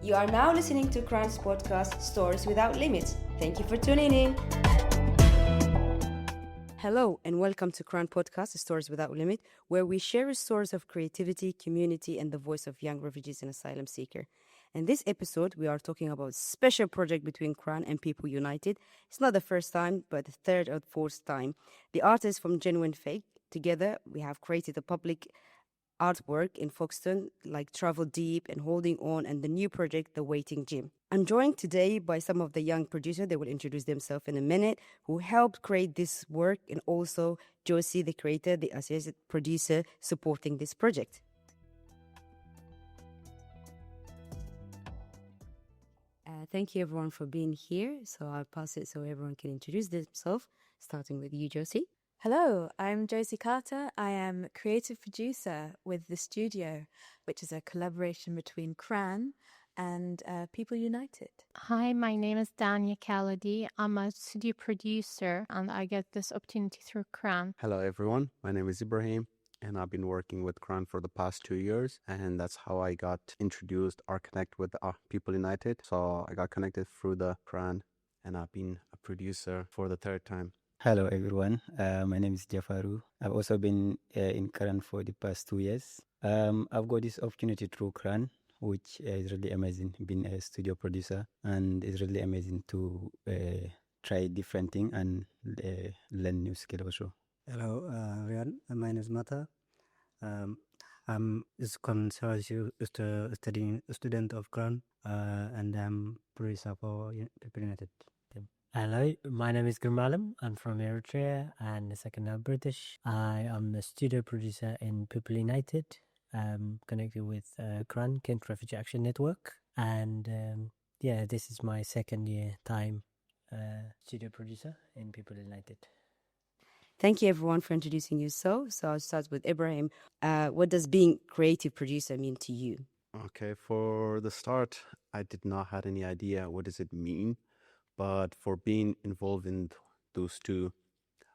You are now listening to KRAN's podcast, Stories Without Limits. Thank you for tuning in. Hello, and welcome to KRAN podcast, Stories Without Limit, where we share stories of creativity, community, and the voice of young refugees and asylum seekers. In this episode, we are talking about a special project between KRAN and People United. It's not the first time, but the third or fourth time. The artists from Genuine Fake, together, we have created a public artwork in Folkestone, like Travel Deep and Holding On, and the new project, The Waiting Gym. I'm joined today by some of the young producers. They will introduce themselves in a minute, who helped create this work, and also Josie, the creator, the associate producer, supporting this project. Thank you, everyone, for being here. So I'll pass it so everyone can introduce themselves, starting with you, Josie. Hello, I'm Josie Carter. I am creative producer with The Studio, which is a collaboration between KRAN and People United. Hi, my name is Dania Kaladi. I'm a studio producer and I get this opportunity through KRAN. Hello everyone, my name is Ibrahim and I've been working with KRAN for the past 2 years, and that's how I got introduced or connect with People United. So I got connected through the KRAN and I've been a producer for the third time. Hello everyone, my name is Jafaru. I've also been in KRAN for the past 2 years. I've got this opportunity through KRAN, which is really amazing, being a studio producer, and it's really amazing to try different things and learn new skills also. Hello, Ryan. My name is Mata. I'm studying student of KRAN, and I'm producer for People United. Hello, my name is Gurmalam. I'm from Eritrea and second I'm British. I am a studio producer in People United, connected with KRAN, Kent Refugee Action Network. And this is my second year time studio producer in People United. Thank you, everyone, for introducing yourself. So I'll start with Ibrahim. What does being creative producer mean to you? Okay, for the start, I did not have any idea what does it mean. But for being involved in those two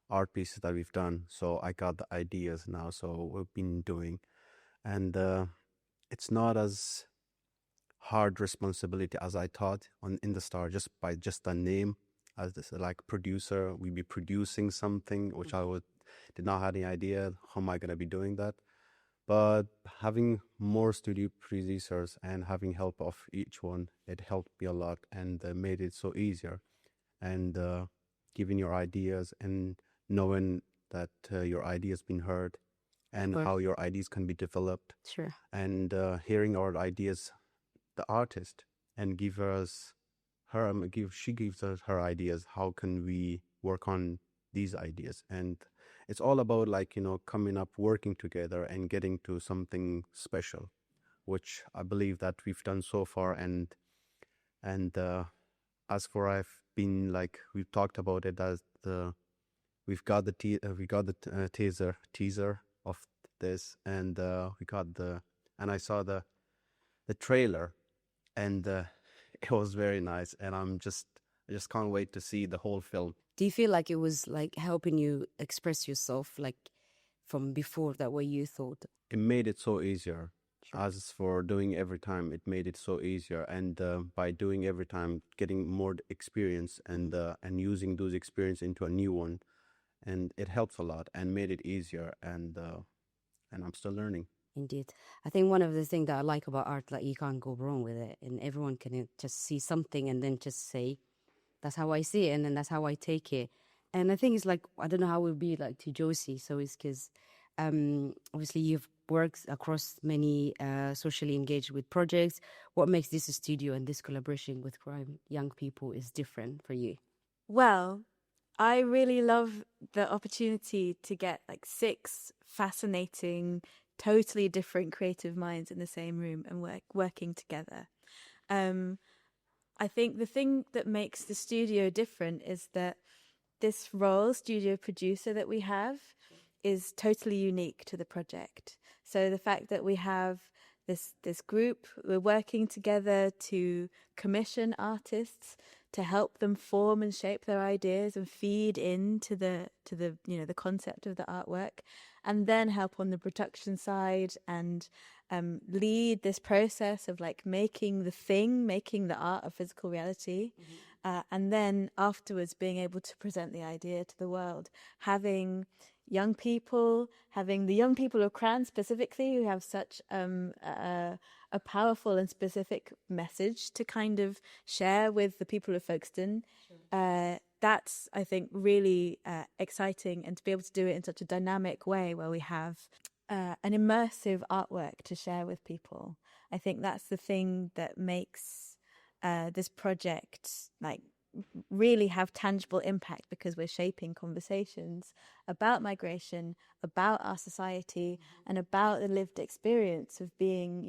art pieces that we've done, so I got the ideas now, so we've been doing. And it's not as hard responsibility as I thought in the start, just by the name, as this, like producer, we'd be producing something, which did not have any idea, how am I going to be doing that? But having more studio producers and having help of each one, it helped me a lot and made it so easier. And giving your ideas and knowing that your ideas been heard and how your ideas can be developed. Sure. And hearing our ideas, the artist, and she gives us her ideas. How can we work on these ideas? And it's all about coming up, working together and getting to something special, which I believe that we've done so far. And as for I've been we've talked about it as we've got the teaser of this, and I saw the trailer, and it was very nice, and I just can't wait to see the whole film. Do you feel like it was helping you express yourself from before, that way you thought? It made it so easier. Sure. As for doing every time, it made it so easier. And by doing every time, getting more experience and using those experience into a new one, and it helps a lot and made it easier. And I'm still learning. Indeed. I think one of the things that I like about art, you can't go wrong with it, and everyone can just see something and then just say, that's how I see it, and then that's how I take it. And I think it's I don't know how it would be to Josie. So it's because obviously you've worked across many socially engaged with projects. What makes this a studio and this collaboration with young people is different for you? Well, I really love the opportunity to get 6 fascinating, totally different creative minds in the same room and working together. I think the thing that makes the studio different is that this role, studio producer, that we have is totally unique to the project. So the fact that we have this group, we're working together to commission artists to help them form and shape their ideas and feed into the concept of the artwork. and then help on the production side and lead this process of like making the art of physical reality. And then afterwards being able to present the idea to the world, having the young people of KRAN specifically, who have such a powerful and specific message to kind of share with the people of Folkestone. That's, I think, really exciting, and to be able to do it in such a dynamic way where we have an immersive artwork to share with people. I think that's the thing that makes this project like really have tangible impact, because we're shaping conversations about migration, about our society, and about the lived experience of being,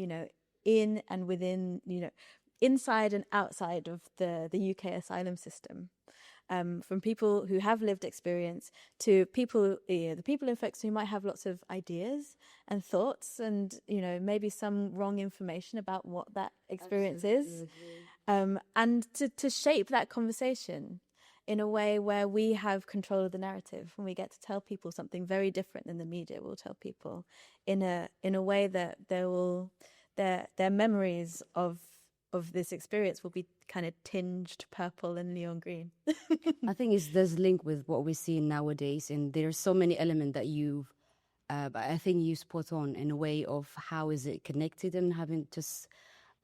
in and within, inside and outside of the UK asylum system. From people who have lived experience to people, the people in Folkestone who might have lots of ideas and thoughts and, maybe some wrong information about what that experience is. And to shape that conversation in a way where we have control of the narrative, and we get to tell people something very different than the media will tell people, in a way that their memories of this experience will be kind of tinged purple and neon green. I think it does link with what we see nowadays, and there's so many elements that you've I think you spot on in a way of how is it connected, and having just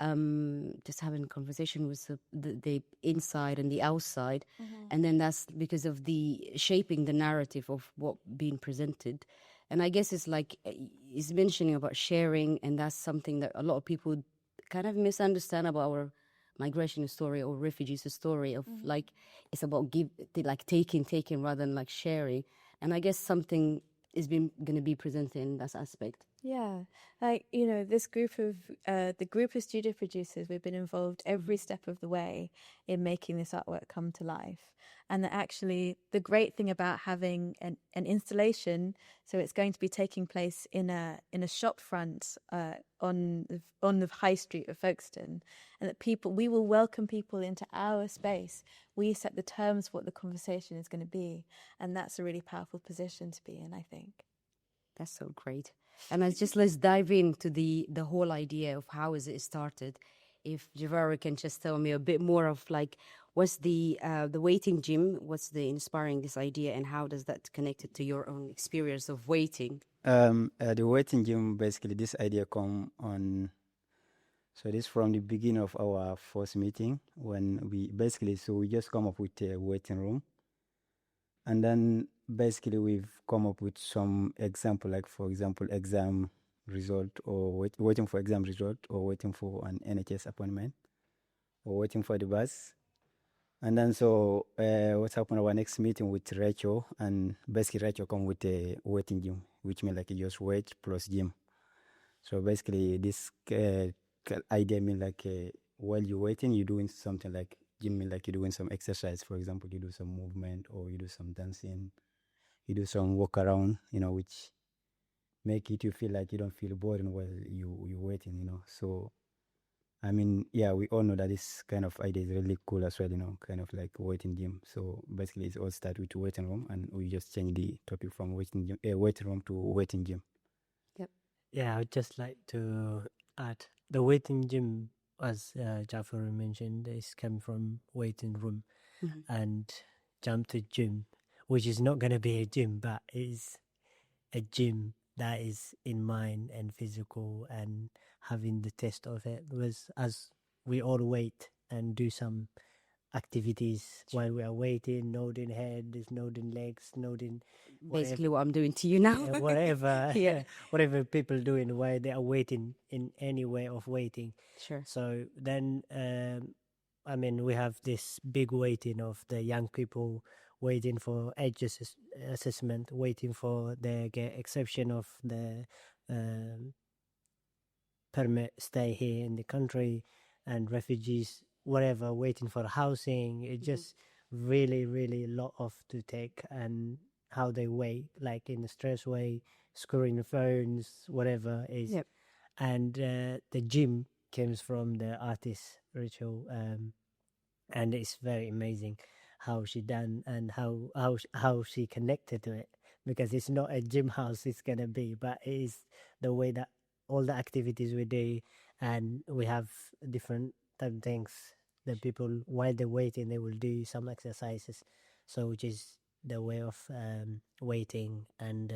having a conversation with the inside and the outside. And then that's because of the shaping the narrative of what being presented. And I guess it's like he's mentioning about sharing, and that's something that a lot of people kind of misunderstand about our migration story or refugees story of like it's about taking rather than like sharing. And I guess something is going to be presented in that aspect. Yeah, like, this group of the group of studio producers, we've been involved every step of the way in making this artwork come to life. And that actually the great thing about having an installation, so it's going to be taking place in a shop front on the high street of Folkestone, and that we will welcome people into our space. We set the terms for what the conversation is going to be, and that's a really powerful position to be in, I think. That's so great. And let's dive into the whole idea of how is it started. If Javara can just tell me a bit more of like what's the waiting gym, what's the inspiring this idea, and how does that connect it to your own experience of waiting? The waiting gym, basically this idea come on. So this from the beginning of our first meeting, when we just come up with a waiting room. And then basically we've come up with some example, like for example, exam result, or waiting for exam result, or waiting for an NHS appointment, or waiting for the bus. And then so what happened our next meeting with Rachel, and basically Rachel come with a waiting gym, which means like you just wait plus gym. So basically this idea mean like while you're waiting, you're doing something like gym, mean like you're doing some exercise. For example, you do some movement, or you do some dancing, you do some walk around, which make it you feel like you don't feel bored while you're waiting, So I mean, yeah, we all know that this kind of idea is really cool as well, kind of like waiting gym. So basically it's all start with waiting room, and we just change the topic from waiting room to waiting gym. Yep. Yeah, I would just like to add the waiting gym, as Jafar mentioned, is coming from waiting room and jump to gym, which is not going to be a gym, but is a gym that is in mind and physical, and having the taste of it. Was as we all wait and do some activities while we are waiting, nodding head, nodding legs, nodding basically what I'm doing to you now. whatever whatever people doing while they are waiting, in any way of waiting. Sure. So then I mean, we have this big waiting of the young people waiting for age assessment, waiting for the exception of the permit stay here in the country, and refugees, whatever, waiting for housing. It just really, really a lot of to take, and how they wait, like in a stress way, screwing the phones, whatever is. Yep. And the gym comes from the artist Rachel, and it's very amazing how she done, and how she connected to it, because it's not a gym house it's gonna be, but it is the way that all the activities we do, and we have different type of things that people while they're waiting they will do some exercises, so which is the way of waiting and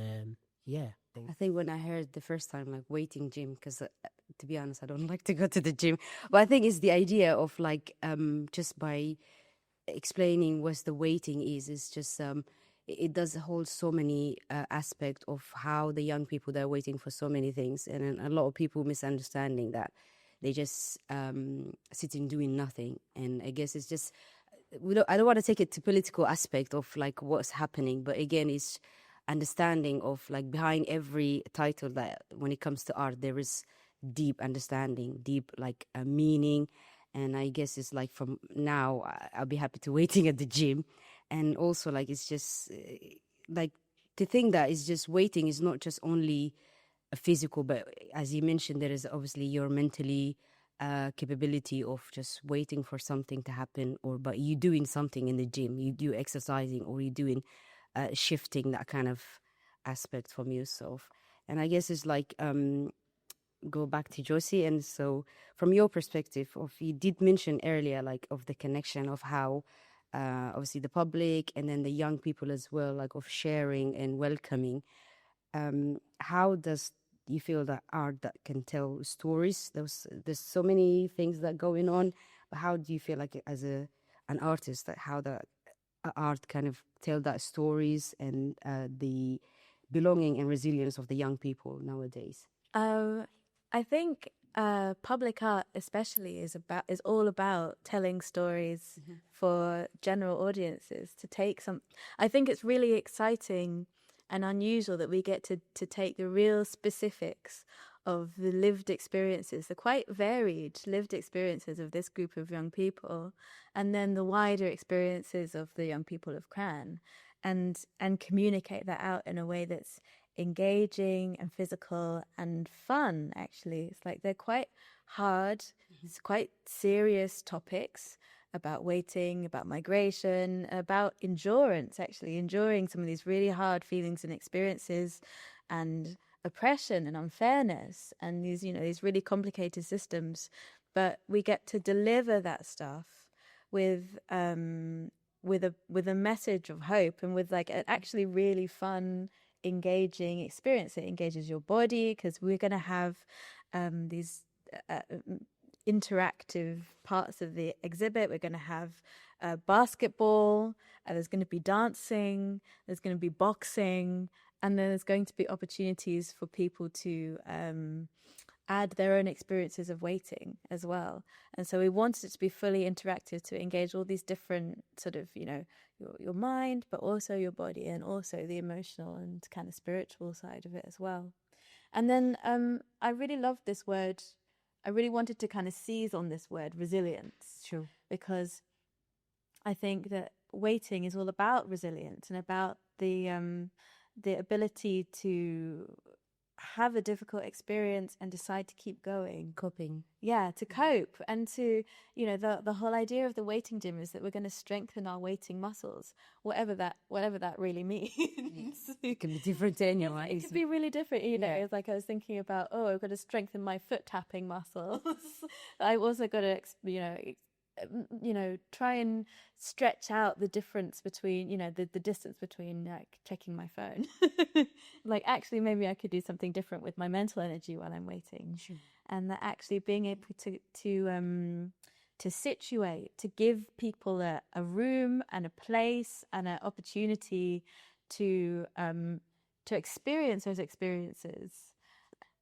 yeah. I think when I heard the first time, like waiting gym, because to be honest, I don't like to go to the gym. But I think it's the idea of like just by explaining what the waiting is just it does hold so many aspects of how the young people they're waiting for so many things, and then a lot of people misunderstanding that they just sitting doing nothing. And I guess it's just I don't want to take it to political aspect of like what's happening, but again, it's understanding of like behind every title that when it comes to art there is deep understanding, deep like a meaning. And I guess it's like from now I'll be happy to waiting at the gym. And also like it's just like to think that it's just waiting is not just only a physical, but as you mentioned there is obviously your mentally capability of just waiting for something to happen, or but you doing something in the gym, you do exercising, or you doing shifting that kind of aspect from yourself. And I guess it's like go back to Josie, and so from your perspective of you did mention earlier like of the connection of how obviously the public and then the young people as well, like of sharing and welcoming, how does you feel that art that can tell stories, there's so many things that going on, but how do you feel like as an artist that how the art kind of tell that stories and the belonging and resilience of the young people nowadays? I think public art especially is all about telling stories for general audiences to take some. I think it's really exciting and unusual that we get to take the real specifics of the lived experiences, the quite varied lived experiences of this group of young people, and then the wider experiences of the young people of KRAN, and communicate that out in a way that's engaging and physical and fun. Actually, it's like they're quite hard, it's quite serious topics about waiting, about migration, about endurance, actually enduring some of these really hard feelings and experiences, and oppression and unfairness, and these, you know, these really complicated systems. But we get to deliver that stuff with a message of hope, and with like an actually really fun, engaging experience. It engages your body because we're going to have these interactive parts of the exhibit. We're going to have basketball, there's going to be dancing, there's going to be boxing, and then there's going to be opportunities for people to add their own experiences of waiting as well. And so we wanted it to be fully interactive, to engage all these different sort of, you know, your mind, but also your body, and also the emotional and kind of spiritual side of it as well. And then I really loved this word. I really wanted to kind of seize on this word, resilience. Sure. Because I think that waiting is all about resilience and about the ability to have a difficult experience and decide to keep going. Coping. Yeah, to cope, and to, you know, the whole idea of the waiting gym is that we're going to strengthen our waiting muscles, whatever that really means. It can be different to anyone. It could be really different, you know. It's like I was thinking about, I've got to strengthen my foot tapping muscles. I've also got to, try and stretch out the difference between, you know, the distance between like checking my phone. Like actually maybe I could do something different with my mental energy while I'm waiting. Sure. And that actually being able to situate, to give people a room and a place and an opportunity to experience those experiences,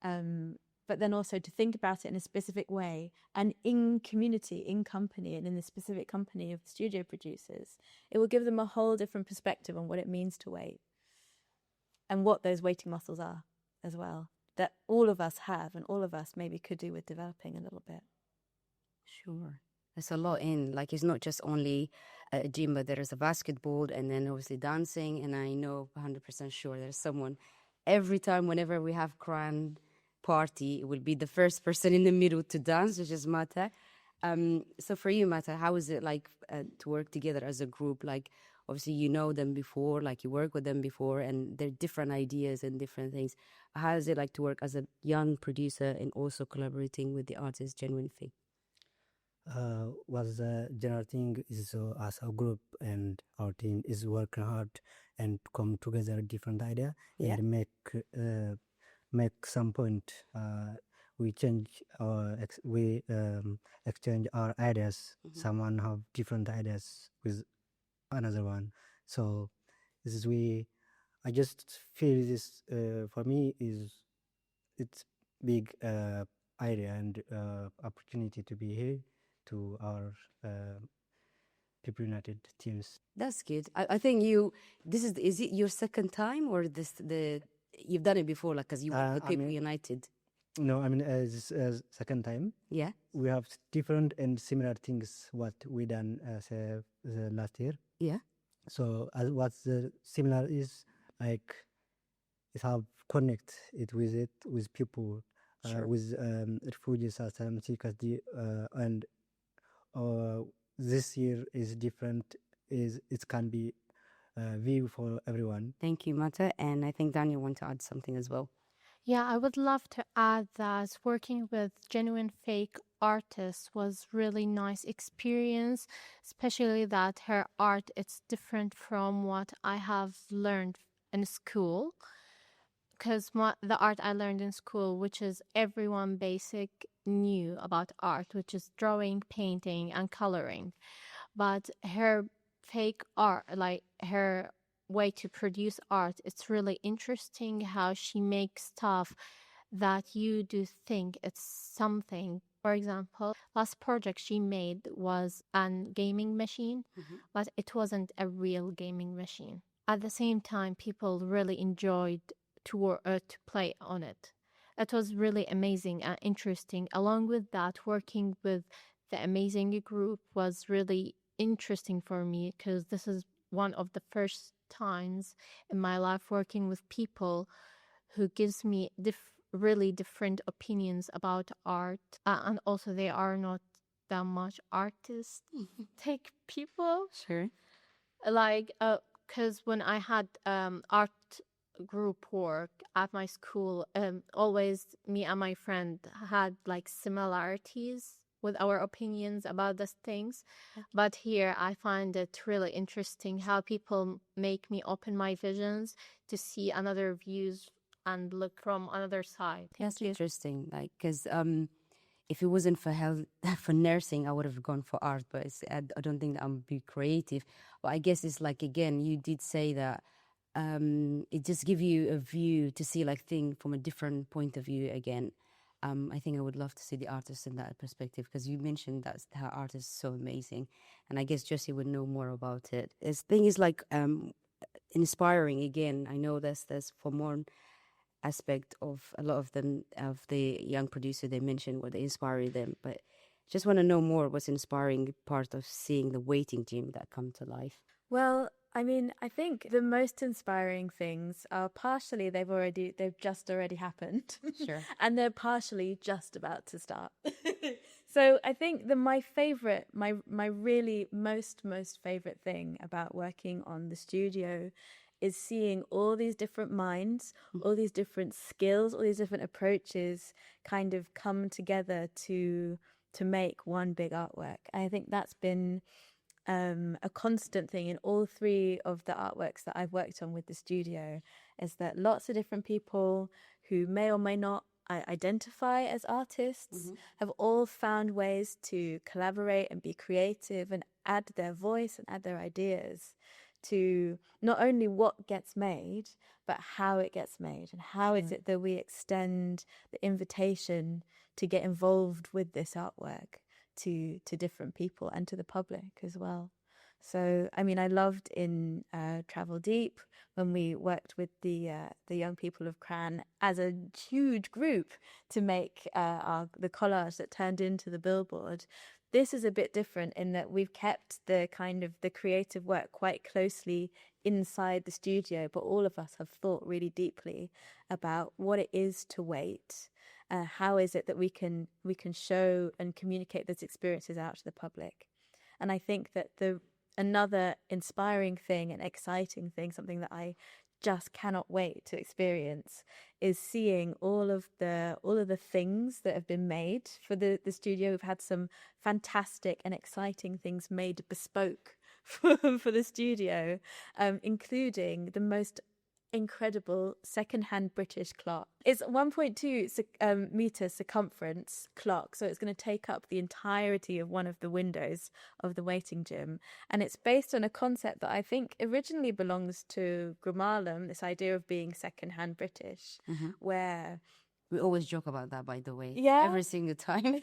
but then also to think about it in a specific way, and in community, in company, and in the specific company of the studio producers. It will give them a whole different perspective on what it means to wait, and what those waiting muscles are as well, that all of us have, and all of us maybe could do with developing a little bit. Sure. There's a lot in, like, it's not just only a gym, but there is a basketball, and then obviously dancing, and I know 100% sure there's someone, every time whenever we have KRAN party, it will be the first person in the middle to dance, which is Mata. So for you, Mata, how is it like to work together as a group? Like, obviously you know them before, like you work with them before, and they're different ideas and different things. How is it like to work as a young producer and also collaborating with the artist Genuine Fake? Was the general thing is as a group and our team is working hard and come together different idea and make some point. We change we exchange our ideas. Someone have different ideas with another one. So this is I just feel this for me it's big idea and opportunity to be here to our People United teams. That's good. I think this is it your second time, or you've done it before, like, because you with People United? No, I mean as second time. Yeah. We have different and similar things what we done the last year. Yeah. So what's the similar is like is how connect it with people, with refugees, asylum seekers, and this year is different. It can be view for everyone. Thank you, Mata, and I think Daniel want to add something as well. Yeah, I would love to add that working with Genuine Fake artists was really nice experience, especially that her art it's different from what I have learned in school. Because the art I learned in school, which is everyone basic knew about art, which is drawing, painting, and coloring. But her fake art, like her way to produce art, it's really interesting how she makes stuff that you do think it's something. For example, last project she made was an gaming machine, but it wasn't a real gaming machine. At the same time, people really enjoyed to play on it. It was really amazing and interesting. Along with that, working with the amazing group was really interesting for me because this is one of the first times in my life working with people who gives me really different opinions about art, and also they are not that much artistic people. Sure. Like, because when I had art group work at my school, always me and my friend had like similarities with our opinions about these things. But here I find it really interesting how people make me open my visions to see another views and look from another side. That's interesting, like, because if it wasn't for health, for nursing, I would have gone for art, but I don't think that I'm be creative. But I guess it's like, again, you did say that it just gives you a view to see like thing from a different point of view again. I think I would love to see the artist in that perspective, because you mentioned that her art is so amazing, and I guess Josie would know more about it. This thing is like inspiring again. I know there's for more aspect of a lot of them, of the young producer they mentioned, what they inspire them, but just want to know more what's inspiring part of seeing the waiting gym that come to life. Well, I mean, I think the most inspiring things are partially they've just already happened. Sure. And they're partially just about to start. So I think my really most favorite thing about working on the studio is seeing all these different minds, all these different skills, all these different approaches kind of come together to make one big artwork. And I think that's been a constant thing in all three of the artworks that I've worked on with the studio, is that lots of different people who may or may not identify as artists have all found ways to collaborate and be creative and add their voice and add their ideas to not only what gets made, but how it gets made, and how is it that we extend the invitation to get involved with this artwork to different people and to the public as well. So, I mean, I loved in Travel Deep when we worked with the young people of KRAN as a huge group to make the collage that turned into the billboard. This is a bit different in that we've kept the kind of the creative work quite closely inside the studio, but all of us have thought really deeply about what it is to wait. How is it that we can show and communicate those experiences out to the public? And I think that another inspiring thing and exciting thing, something that I just cannot wait to experience, is seeing all of the things that have been made for the studio. We've had some fantastic and exciting things made bespoke for the studio, including the most incredible second-hand British clock. It's 1.2 meter circumference clock, so it's going to take up the entirety of one of the windows of the waiting gym, and it's based on a concept that I think originally belongs to Grumalum, this idea of being second-hand British, where we always joke about that, by the way. Yeah. Every single time.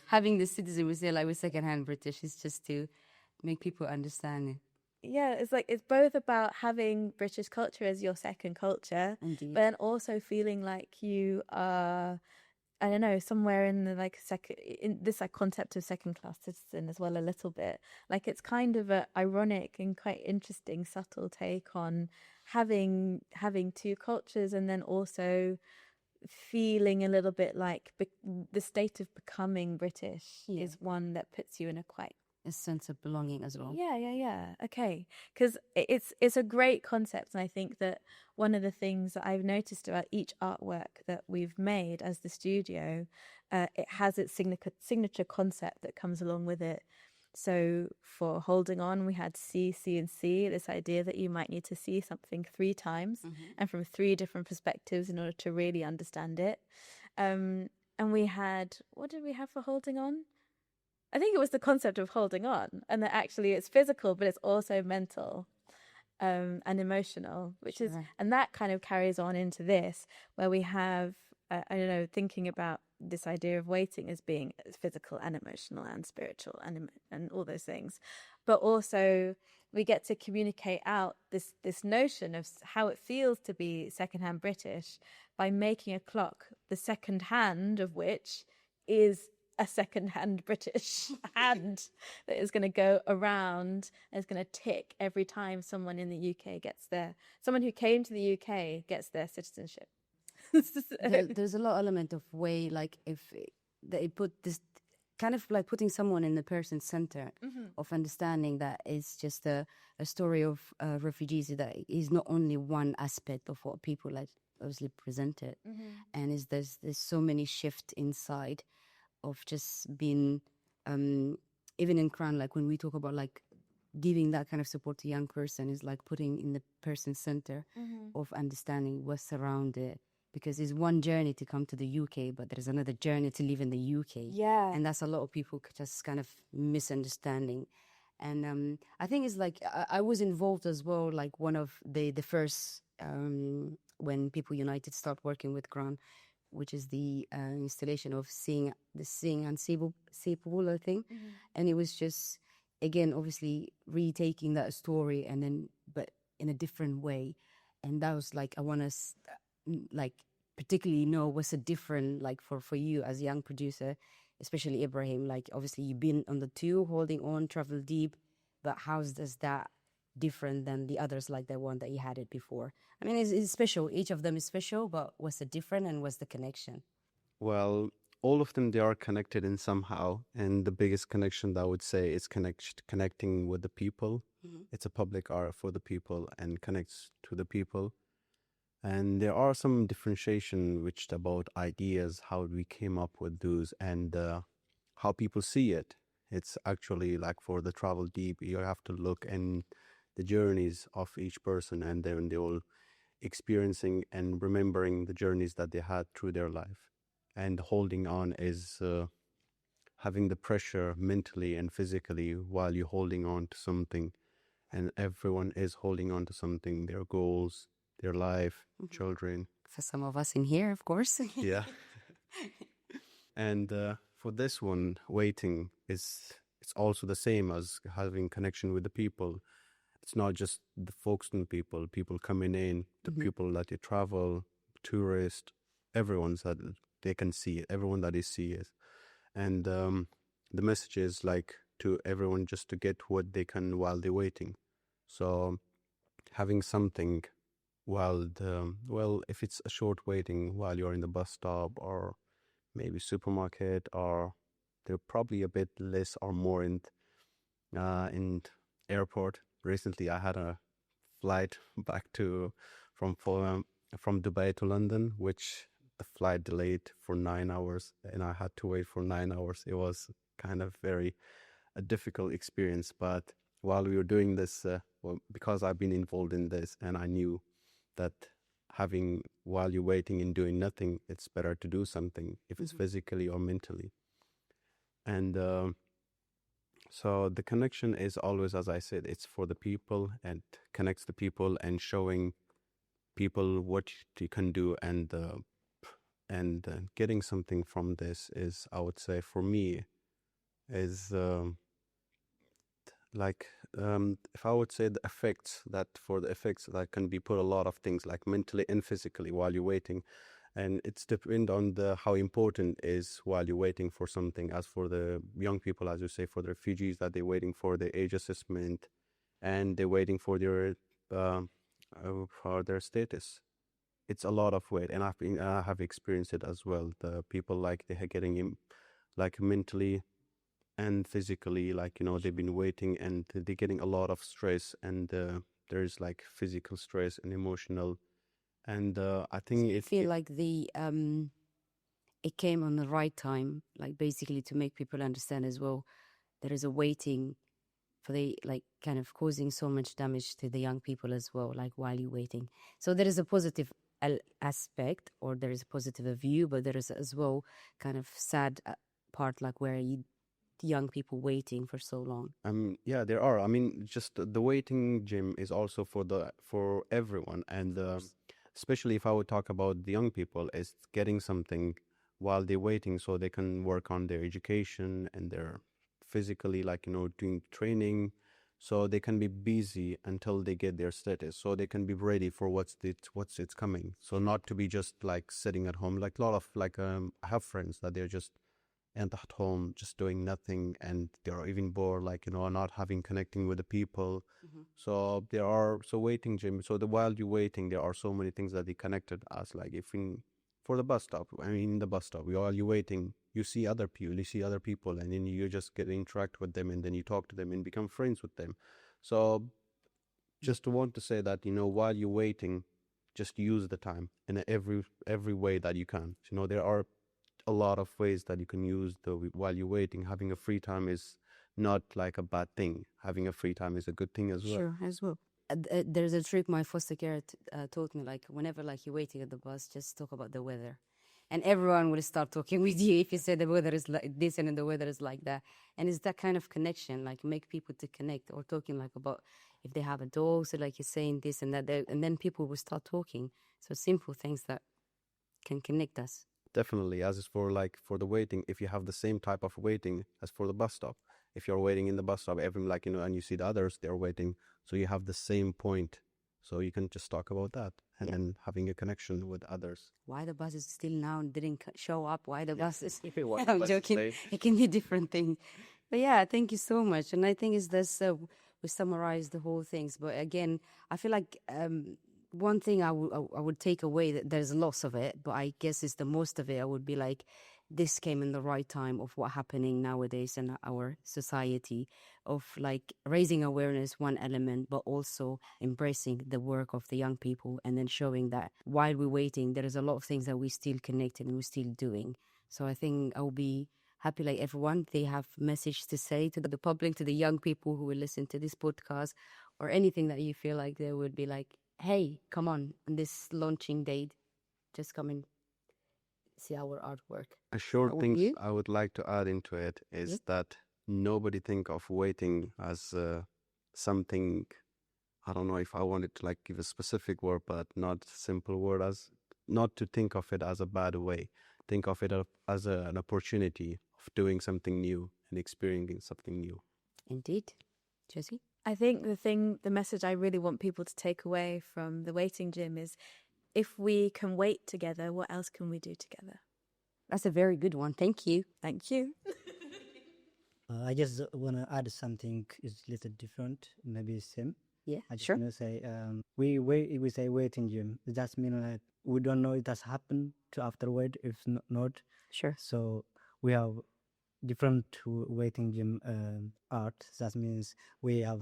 Having the citizen, we say like we're second-hand British is just to make people understand it. Yeah, it's like it's both about having British culture as your second culture, Indeed. but then also feeling like you are, I don't know, somewhere in the in this concept of second class citizen as well a little bit. Like it's kind of a ironic and quite interesting, subtle take on having two cultures, and then also feeling a little bit like the state of becoming British is one that puts you in a quite a sense of belonging as well. Yeah. Okay, because it's a great concept, and I think that one of the things that I've noticed about each artwork that we've made as the studio, it has its signature concept that comes along with it. So for Holding On, we had C, and C, this idea that you might need to see something 3 times and from 3 different perspectives in order to really understand it. And we had, what did we have for Holding On? I think it was the concept of holding on, and that actually it's physical, but it's also mental and emotional, which is, and that kind of carries on into this, where we have, I don't know, thinking about this idea of waiting as being physical and emotional and spiritual and all those things, but also we get to communicate out this notion of how it feels to be secondhand British by making a clock, the second hand of which is a second-hand British hand that is going to go around and is going to tick every time someone in the UK someone who came to the UK gets their citizenship. There's a lot of element of way, like if they put this kind of like putting someone in the person's center of understanding that it's just a story of refugees, that is not only one aspect of what people like obviously presented, and there's so many shifts inside of just being, even in KRAN, like when we talk about like giving that kind of support to young person, is like putting in the person's center of understanding what's around it. Because it's one journey to come to the UK, but there's another journey to live in the UK. Yeah. And that's a lot of people just kind of misunderstanding. And I think it's like, I was involved as well, like one of the first, when People United start working with KRAN, which is the installation of Seeing Unsayable thing. And it was just, again, obviously retaking that story and then, but in a different way. And that was like, I want to like particularly know what's a different, like for you as a young producer, especially Ibrahim, like obviously you've been on the 2, Holding On, Travel Deep, but how does that different than the others, like the one that you had it before? I mean, it's special. Each of them is special, but what's the different and what's the connection? Well, all of them, they are connected in somehow. And the biggest connection that I would say is connecting with the people. It's a public art for the people and connects to the people. And there are some differentiation which about ideas, how we came up with those and how people see it. It's actually like for the Travel Deep, you have to look in the journeys of each person, and then they all experiencing and remembering the journeys that they had through their life. And Holding On is having the pressure mentally and physically while you're holding on to something. And everyone is holding on to something, their goals, their life, children. For some of us in here, of course. Yeah. And for this one, waiting it's also the same as having connection with the people. It's not just the Folkestone people coming in, the people that you travel, tourists, everyone that they can see it, everyone that they see it. And the message is like to everyone just to get what they can while they're waiting. So having something while if it's a short waiting while you're in the bus stop or maybe supermarket, or they're probably a bit less or more in airport. Recently, I had a flight back from Dubai to London, which the flight delayed for 9 hours, and I had to wait for 9 hours. It was kind of very a difficult experience. But while we were doing this, because I've been involved in this, and I knew that while you're waiting and doing nothing, it's better to do something if it's physically or mentally. And so the connection is always, as I said, it's for the people and connects the people and showing people what you can do, and getting something from this is, I would say, for me, is if I would say the effects that can be put a lot of things like mentally and physically while you're waiting, and it's depend on how important is while you're waiting for something. As for the young people, as you say, for the refugees, that they're waiting for the age assessment, and they're waiting for their status. It's a lot of wait, and I have experienced it as well. The people, like, they are getting like mentally and physically, like, they've been waiting and they're getting a lot of stress, and there's like physical stress and emotional, and I think I feel like it came on the right time, like basically to make people understand as well. There is a waiting for the, like, kind of causing so much damage to the young people as well, like while you're waiting. So there is a positive aspect, or there is a positive view, but there is as well kind of sad part, like where young people waiting for so long. Yeah, there are. I mean, just the waiting gym is also for everyone, and especially if I would talk about the young people, is getting something while they're waiting, so they can work on their education and their physically, like, doing training, so they can be busy until they get their status, so they can be ready for what's it's coming. So not to be just like sitting at home, like a lot of, like, I have friends that they're just at home just doing nothing, and they're even bored, like, not connecting with the people. So waiting gym, so while you're waiting, there are so many things that they connected us, like for the bus stop. I mean, in the bus stop, while you're waiting, you see other people, and then you just get interact with them, and then you talk to them and become friends with them. So just want to say that, while you're waiting, just use the time in every way that you can. There are a lot of ways that you can use while you're waiting. Having a free time is not like a bad thing. Having a free time is a good thing as well. Sure, as well. There's a trick my foster care taught me, like whenever, like, you're waiting at the bus, just talk about the weather, and everyone will start talking with you if you say the weather is like this and the weather is like that. And it's that kind of connection, like make people to connect, or talking like about if they have a dog, so like you're saying this and that, and then people will start talking. So simple things that can connect us. Definitely. As is for the waiting, if you have the same type of waiting as for the bus stop, if you're waiting in the bus stop, and you see the others, they're waiting, so you have the same point, so you can just talk about that, and then having a connection with others. Why the bus is still now didn't show up? Why the bus is? What I'm bus joking. is It can be different things. But yeah, thank you so much. And I think it's this. We summarized the whole things. But again, I feel like one thing I would take away, that there's lots of it, but I guess it's the most of it. I would be like, this came in the right time of what's happening nowadays in our society, of like raising awareness, one element, but also embracing the work of the young people, and then showing that while we're waiting, there is a lot of things that we still connected and we're still doing. So I think I'll be happy, like everyone, they have message to say to the public, to the young people who will listen to this podcast, or anything that you feel like they would be like, hey, come on this launching date, just come and see our artwork. A short thing you? I would like to add into it is that nobody think of waiting as something, I don't know if I wanted to like give a specific word, but not simple word, as not to think of it as a bad way. Think of it as an opportunity of doing something new and experiencing something new. Indeed. Jessie? I think the message I really want people to take away from the waiting gym is, if we can wait together, what else can we do together? That's a very good one. Thank you. Thank you. I just want to add something is a little different, maybe same. Yeah, I just sure. want to say, we say waiting gym. It just means like we don't know it has happened to afterward, if not. Sure. So we have different waiting gym art. That means we have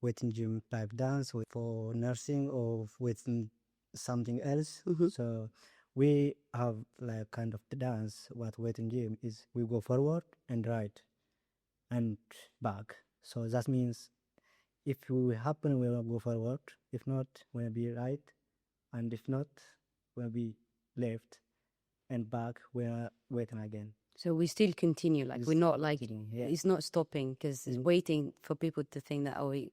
waiting gym type dance for nursing or with something else. So we have like kind of the dance. What waiting gym is, we go forward and right and back. So that means if we happen, we'll go forward. If not, we'll be right, and if not, we'll be left and back. We're waiting again. So we still continue, like we're not like, Yeah. it's not stopping, because it's waiting for people to think that, oh, I'm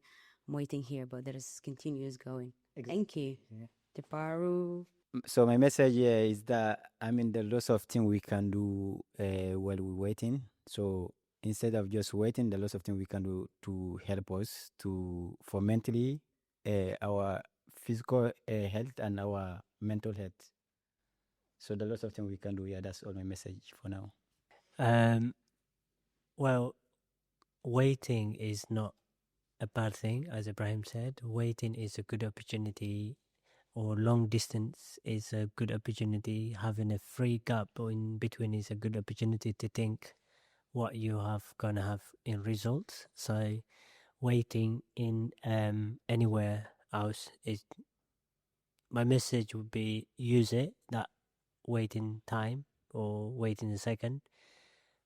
waiting here, but there is continuous going. Thank you. Yeah. Teparu. So my message here is that there are lots of things we can do while we're waiting. So instead of just waiting, there are lots of things we can do to help us for mentally, our physical health and our mental health. So there are lots of things we can do. Yeah, that's all my message for now. Well, waiting is not a bad thing, as Ibrahim said. Waiting is a good opportunity, or long distance is a good opportunity. Having a free gap in between is a good opportunity to think what you have gonna have in results. So waiting in anywhere else is, my message would be, use it, that waiting time or waiting a second,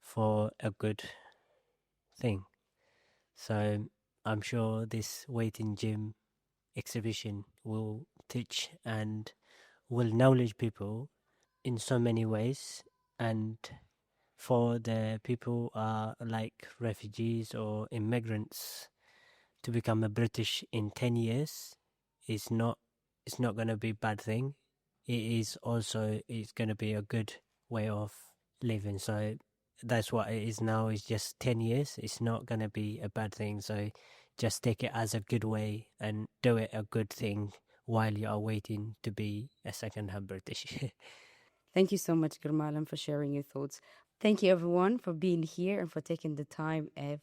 for a good thing. So I'm sure this waiting gym exhibition will teach and will knowledge people in so many ways. And for the people like refugees or immigrants to become a British in 10 years, it's not going to be a bad thing. It's going to be a good way of living. So that's what it is now. It's just 10 years. It's not going to be a bad thing. So just take it as a good way and do it a good thing while you are waiting to be a second-hand British. Thank you so much, Gurmalam, for sharing your thoughts. Thank you, everyone, for being here and for taking the time of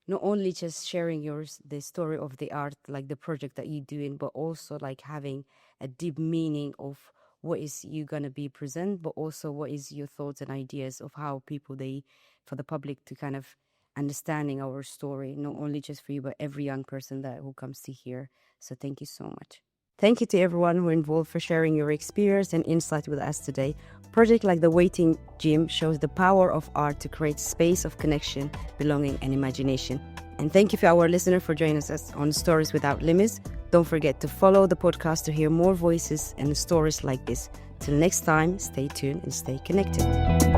not only just sharing the story of the art, like the project that you're doing, but also like having a deep meaning of what is you going to be present, but also what is your thoughts and ideas of how people, for the public to kind of understanding our story, not only just for you, but every young person who comes to hear. So thank you so much. Thank you to everyone who involved for sharing your experience and insight with us today. Project like the Waiting Gym shows the power of art to create space of connection, belonging, and imagination. And thank you for our listener for joining us on Stories Without Limits. Don't forget to follow the podcast to hear more voices and stories like this. Till next time, stay tuned and stay connected.